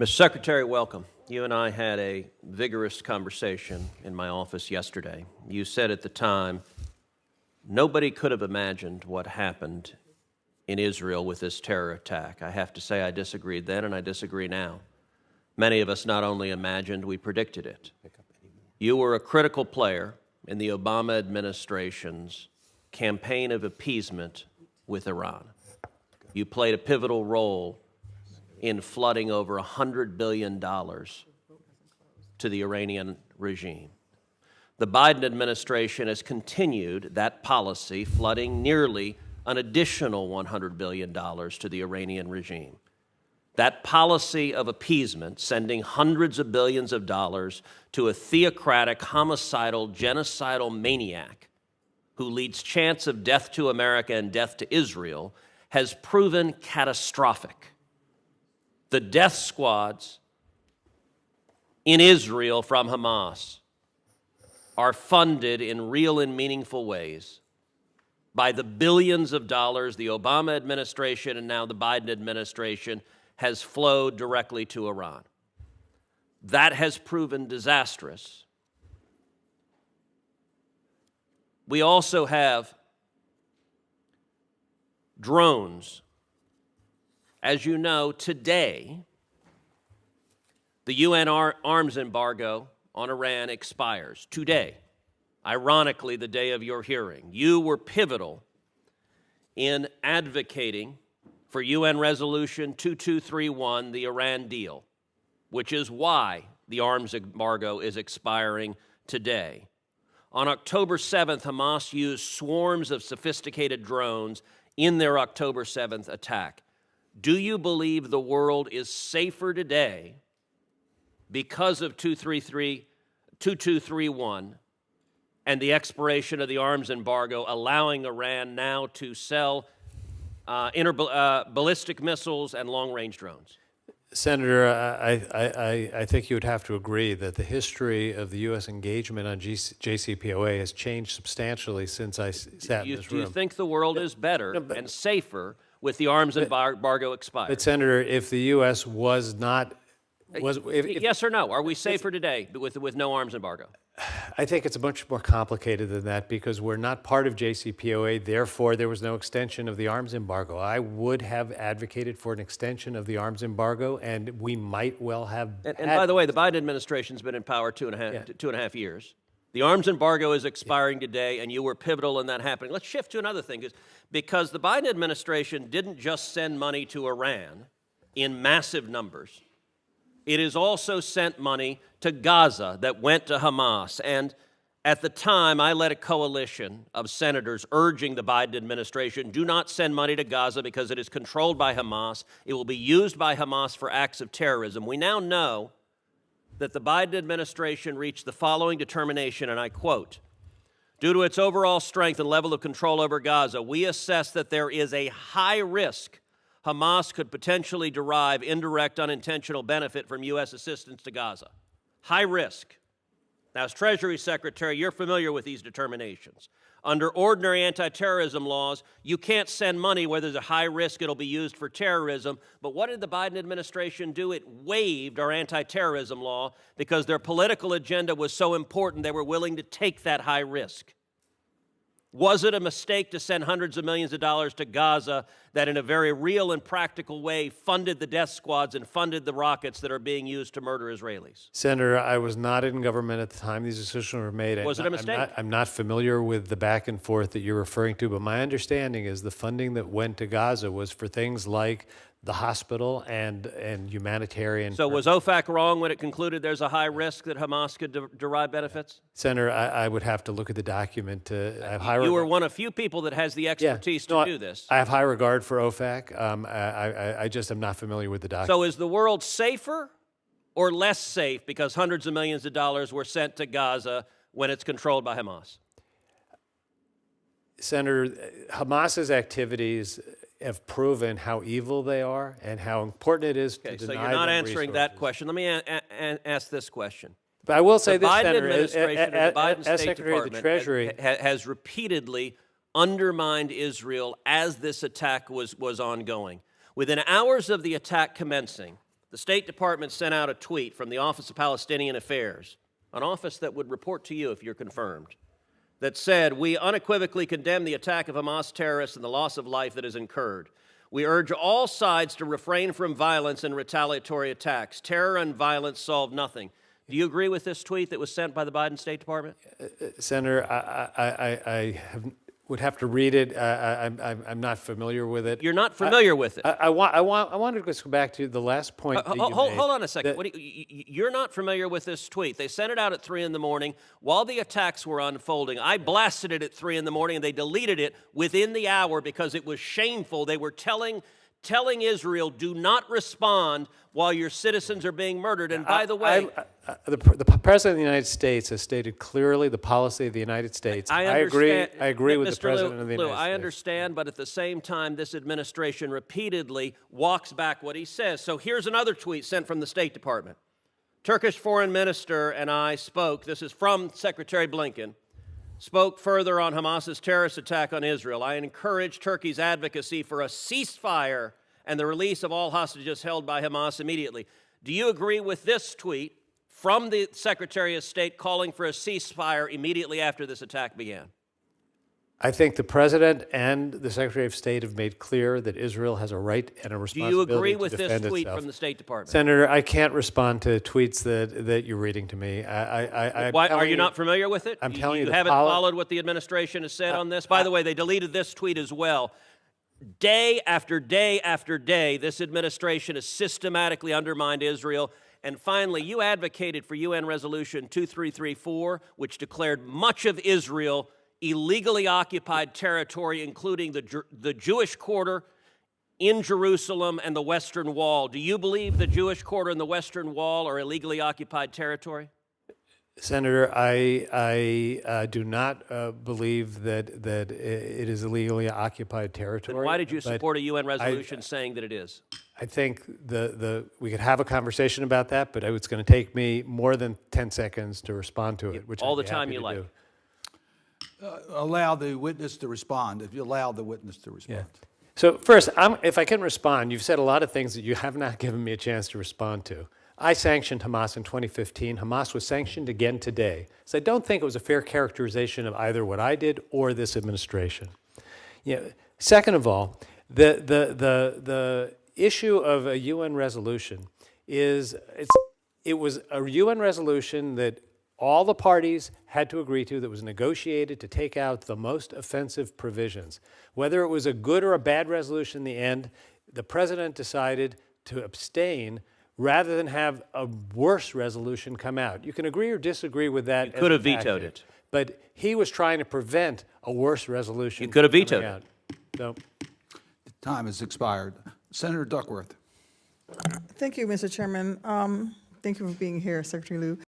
Mr. Secretary, welcome. You and I had a vigorous conversation in my office yesterday. You said at the time, nobody could have imagined what happened in Israel with this terror attack. I have to say I disagreed then and I disagree now. Many of us not only imagined, we predicted it. You were a critical player in the Obama administration's campaign of appeasement with Iran. You played a pivotal role in flooding over $100 billion to the Iranian regime. The Biden administration has continued that policy, flooding nearly an additional $100 billion to the Iranian regime. That policy of appeasement, sending hundreds of billions of dollars to a theocratic, homicidal, genocidal maniac who leads chants of death to America and death to Israel, has proven catastrophic. The death squads in Israel from Hamas are funded in real and meaningful ways by the billions of dollars the Obama administration and now the Biden administration has flowed directly to Iran. That has proven disastrous. We also have drones. As you know, today, the UN arms embargo on Iran expires. Today, ironically, the day of your hearing. You were pivotal in advocating for UN Resolution 2231, the Iran deal, which is why the arms embargo is expiring today. On October 7th, Hamas used swarms of sophisticated drones in their October 7th attack. Do you believe the world is safer today because of 2231 and the expiration of the arms embargo, allowing Iran now to sell ballistic missiles and long-range drones? Senator, I think you would have to agree that the history of the U.S. engagement on JCPOA has changed substantially since I sat in this room. Do you think the world is better and safer with the arms embargo expired? But Senator, if the U.S. was not... yes or no? Are we safer today with no arms embargo? I think it's much more complicated than that because we're not part of JCPOA, therefore there was no extension of the arms embargo. I would have advocated for an extension of the arms embargo, and we might well have... And by the way, the Biden administration's been in power two and a half years. The arms embargo is expiring today, and you were pivotal in that happening. Let's shift to another thing, because the Biden administration didn't just send money to Iran in massive numbers. It has also sent money to Gaza that went to Hamas. And at the time, I led a coalition of senators urging the Biden administration, do not send money to Gaza because it is controlled by Hamas. It will be used by Hamas for acts of terrorism. We now know that the Biden administration reached the following determination, and I quote, due to its overall strength and level of control over Gaza, we assess that there is a high risk Hamas could potentially derive indirect unintentional benefit from U.S. assistance to Gaza. High risk. Now, as Treasury Secretary, you're familiar with these determinations. Under ordinary anti-terrorism laws, you can't send money where there's a high risk it'll be used for terrorism. But what did the Biden administration do? It waived our anti-terrorism law because their political agenda was so important they were willing to take that high risk. Was it a mistake to send hundreds of millions of dollars to Gaza that in a very real and practical way funded the death squads and funded the rockets that are being used to murder Israelis? Senator, I was not in government at the time these decisions were made. Was it a mistake? I'm not familiar with the back and forth that you're referring to, but my understanding is the funding that went to Gaza was for things like the hospital and humanitarian. So was OFAC wrong when it concluded there's a high risk that Hamas could derive benefits? Senator, I would have to look at the document. You were one of few people that has the expertise to do this. I have high regard for OFAC. I just am not familiar with the document. So is the world safer or less safe because hundreds of millions of dollars were sent to Gaza when it's controlled by Hamas? Senator, Hamas's activities have proven how evil they are and how important it is to deny them so you're not answering resources. That question. Let me ask this question. But I will say the this, Biden Senator, administration and the Biden as State Secretary of the Department Treasury has repeatedly undermined Israel as this attack was ongoing. Within hours of the attack commencing, the State Department sent out a tweet from the Office of Palestinian Affairs, an office that would report to you if you're confirmed, that said, "We unequivocally condemn the attack of Hamas terrorists and the loss of life that is incurred. We urge all sides to refrain from violence and retaliatory attacks. Terror and violence solve nothing." Do you agree with this tweet that was sent by the Biden State Department? Senator, would have to read it. I'm not familiar with it. You're not familiar with it? I wanted to just go back to the last point that you made. Hold on a second. You're not familiar with this tweet. They sent it out at 3 in the morning while the attacks were unfolding. I blasted it at 3 in the morning, and they deleted it within the hour because it was shameful. They were telling Israel, do not respond while your citizens are being murdered. And by the way, the President of the United States has stated clearly the policy of the United States. I agree with the President of the United States. I understand, but at the same time, this administration repeatedly walks back what he says. So here's another tweet sent from the State Department. Turkish Foreign Minister and I spoke, this is from Secretary Blinken, spoke further on Hamas's terrorist attack on Israel. I encourage Turkey's advocacy for a ceasefire and the release of all hostages held by Hamas immediately. Do you agree with this tweet from the Secretary of State calling for a ceasefire immediately after this attack began? I think the President and the Secretary of State have made clear that Israel has a right and a responsibility to defend itself. Do you agree with this tweet from the State Department? Senator, I can't respond to tweets that you're reading to me. Why, are you not familiar with it? I'm telling you, you haven't followed what the administration has said on this? By the way, they deleted this tweet as well. Day after day after day, this administration has systematically undermined Israel. And finally, you advocated for UN Resolution 2334, which declared much of Israel illegally occupied territory, including the Jewish quarter in Jerusalem and the Western Wall. Do you believe the Jewish quarter and the Western Wall are illegally occupied territory? Senator, I do not believe that it is illegally occupied territory. Then why did you support a UN resolution saying that it is? I think we could have a conversation about that, but it's going to take me more than 10 seconds to respond to it, which all the time you like. Allow the witness to respond, if you allow the witness to respond. Yeah. So first, if I can respond, you've said a lot of things that you have not given me a chance to respond to. I sanctioned Hamas in 2015. Hamas was sanctioned again today. So I don't think it was a fair characterization of either what I did or this administration. Second of all, the issue of a UN resolution is it was a UN resolution that all the parties had to agree to, that was negotiated to take out the most offensive provisions. Whether it was a good or a bad resolution in the end, the president decided to abstain rather than have a worse resolution come out. You can agree or disagree with that. You could have vetoed it. But he was trying to prevent a worse resolution. You could have vetoed it. So, Time has expired. Senator Duckworth. Thank you, Mr. Chairman. Thank you for being here, Secretary Liu.